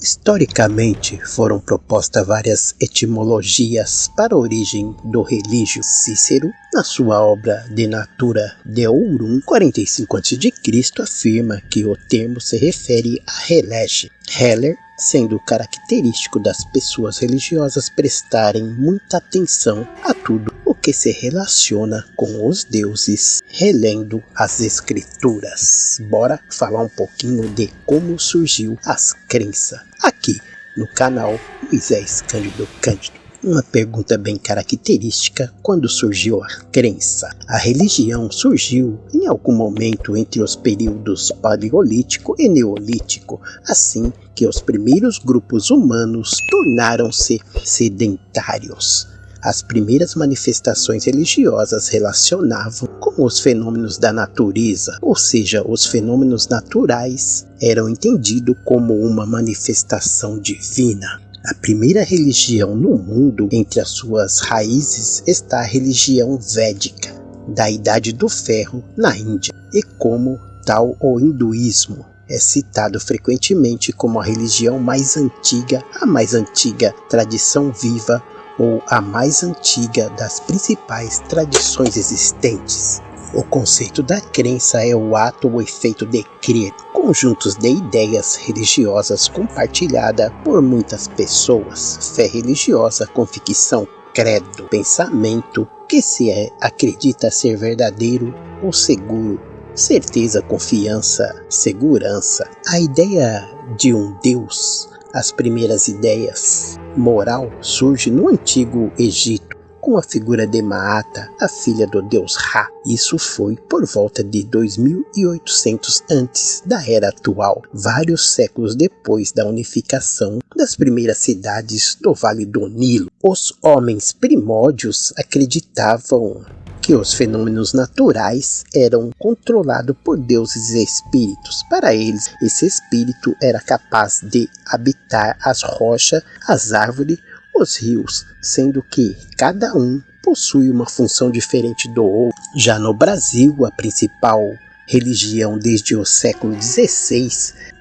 Historicamente, foram propostas várias etimologias para a origem do religio. Cícero, na sua obra De Natura Deorum, 45 a.C., afirma que o termo se refere a relege. Heller, sendo característico das pessoas religiosas prestarem muita atenção a tudo o que se relaciona com os deuses, relendo as escrituras. Bora falar um pouquinho de como surgiu as crenças aqui no canal Moisés Cândido Cândido. Uma pergunta bem característica: quando surgiu a crença? A religião surgiu em algum momento entre os períodos paleolítico e neolítico, assim que os primeiros grupos humanos tornaram-se sedentários. As primeiras manifestações religiosas relacionavam com os fenômenos da natureza, ou seja, os fenômenos naturais eram entendidos como uma manifestação divina. A primeira religião no mundo, entre as suas raízes, está a religião védica, da Idade do Ferro, na Índia, e como tal o hinduísmo é citado frequentemente como a religião mais antiga, a mais antiga tradição viva ou a mais antiga das principais tradições existentes. O conceito da crença é o ato ou efeito de crer, conjuntos de ideias religiosas compartilhada por muitas pessoas. Fé religiosa, convicção, credo, pensamento que se acredita ser verdadeiro ou seguro, certeza, confiança, segurança. A ideia de um Deus, as primeiras ideias moral surge no antigo Egito, com a figura de Maata, a filha do deus Ra. Isso foi por volta de 2800 antes da era atual, vários séculos depois da unificação das primeiras cidades do Vale do Nilo. Os homens primórdios acreditavam que os fenômenos naturais eram controlados por deuses e espíritos. Para eles, esse espírito era capaz de habitar as rochas, as árvores, os rios, sendo que cada um possui uma função diferente do outro. Já no Brasil, a principal religião desde o século XVI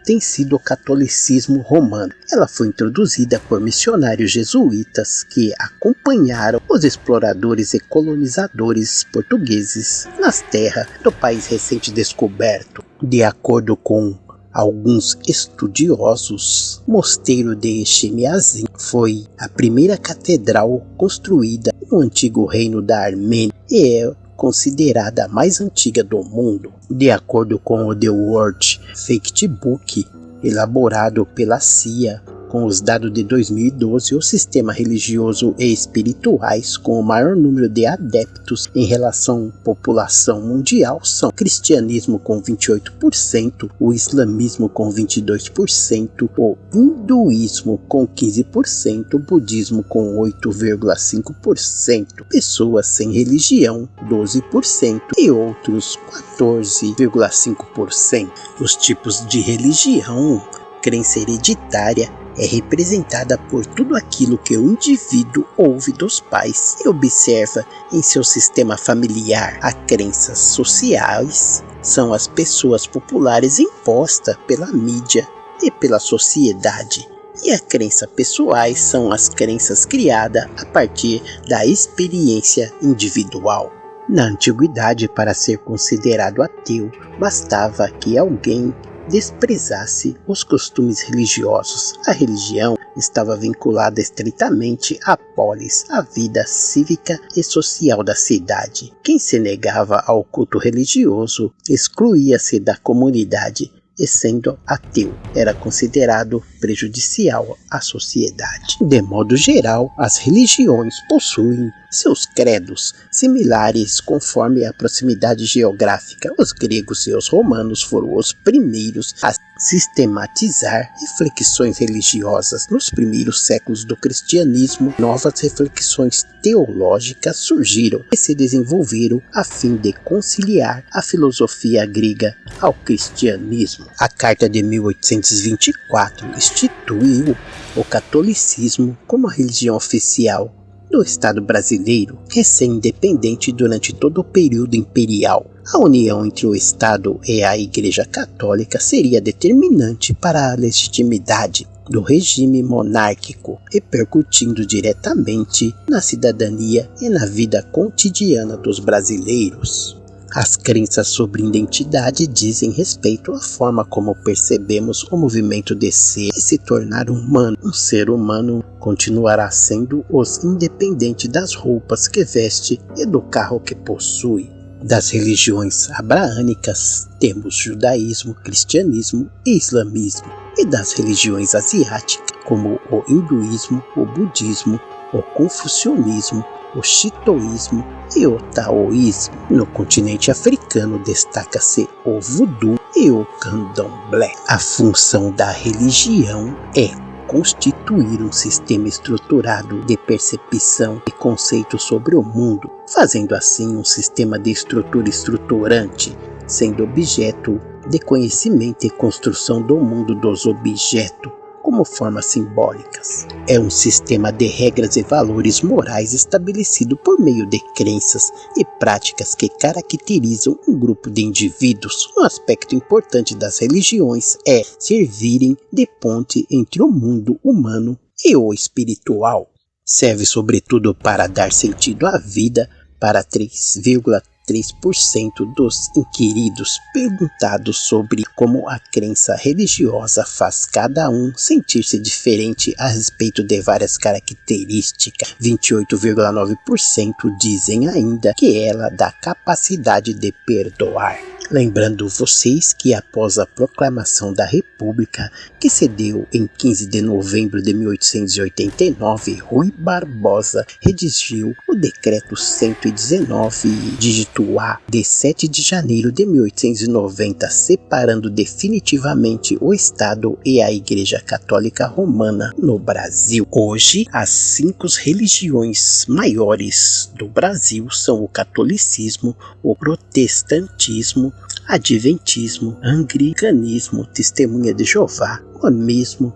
tem sido o catolicismo romano. Ela foi introduzida por missionários jesuítas que acompanharam os exploradores e colonizadores portugueses nas terras do país recém-descoberto. De acordo com alguns estudiosos, o mosteiro de Chemiazin foi a primeira catedral construída no antigo reino da Armênia e é considerada a mais antiga do mundo. De acordo com o The World Factbook, elaborado pela CIA, com os dados de 2012, o sistema religioso e espirituais com o maior número de adeptos em relação à população mundial são o cristianismo com 28%, o islamismo com 22%, o hinduísmo com 15%, o budismo com 8,5%, pessoas sem religião 12% e outros 14,5%. Os tipos de religião: crença hereditária é representada por tudo aquilo que o indivíduo ouve dos pais e observa em seu sistema familiar. As crenças sociais são as pessoas populares impostas pela mídia e pela sociedade. E as crenças pessoais são as crenças criadas a partir da experiência individual. Na antiguidade, para ser considerado ateu, bastava que alguém desprezasse os costumes religiosos. A religião estava vinculada estritamente à polis, à vida cívica e social da cidade. Quem se negava ao culto religioso excluía-se da comunidade e, sendo ateu, era considerado prejudicial à sociedade. De modo geral, as religiões possuem seus credos similares conforme a proximidade geográfica. Os gregos e os romanos foram os primeiros a sistematizar reflexões religiosas. Nos primeiros séculos do cristianismo, novas reflexões teológicas surgiram e se desenvolveram a fim de conciliar a filosofia grega ao cristianismo. A Carta de 1824 instituiu o catolicismo como a religião oficial do Estado brasileiro, recém-independente durante todo o período imperial. A união entre o Estado e a Igreja Católica seria determinante para a legitimidade do regime monárquico, repercutindo diretamente na cidadania e na vida cotidiana dos brasileiros. As crenças sobre identidade dizem respeito à forma como percebemos o movimento de ser e se tornar humano. Um ser humano continuará sendo os independente das roupas que veste e do carro que possui. Das religiões abraânicas, temos judaísmo, cristianismo e islamismo, e das religiões asiáticas, como o hinduísmo, o budismo, o confucionismo, o shintoísmo e o taoísmo. No continente africano destaca-se o voodoo e o candomblé. A função da religião é constituir um sistema estruturado de percepção e conceitos sobre o mundo, fazendo assim um sistema de estrutura estruturante, sendo objeto de conhecimento e construção do mundo dos objetos como formas simbólicas. É um sistema de regras e valores morais estabelecido por meio de crenças e práticas que caracterizam um grupo de indivíduos. Um aspecto importante das religiões é servirem de ponte entre o mundo humano e o espiritual. Serve sobretudo para dar sentido à vida para 3,3% dos inquiridos perguntados sobre como a crença religiosa faz cada um sentir-se diferente a respeito de várias características. 28,9% dizem ainda que ela dá capacidade de perdoar. Lembrando vocês que após a proclamação da República, que se deu em 15 de novembro de 1889, Rui Barbosa redigiu o Decreto 119, dígito A, de 7 de janeiro de 1890, separando definitivamente o Estado e a Igreja Católica Romana no Brasil. Hoje, as 5 religiões maiores do Brasil são o catolicismo, o protestantismo, adventismo, anglicanismo, testemunha de Jeová, mormonismo,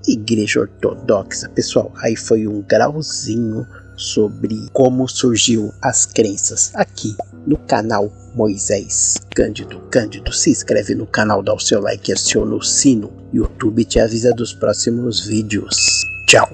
igreja ortodoxa. Pessoal, aí foi um grauzinho sobre como surgiu as crenças aqui no canal Moisés Cândido. Se inscreve no canal, dá o seu like e aciona o sino. YouTube te avisa dos próximos vídeos. Tchau.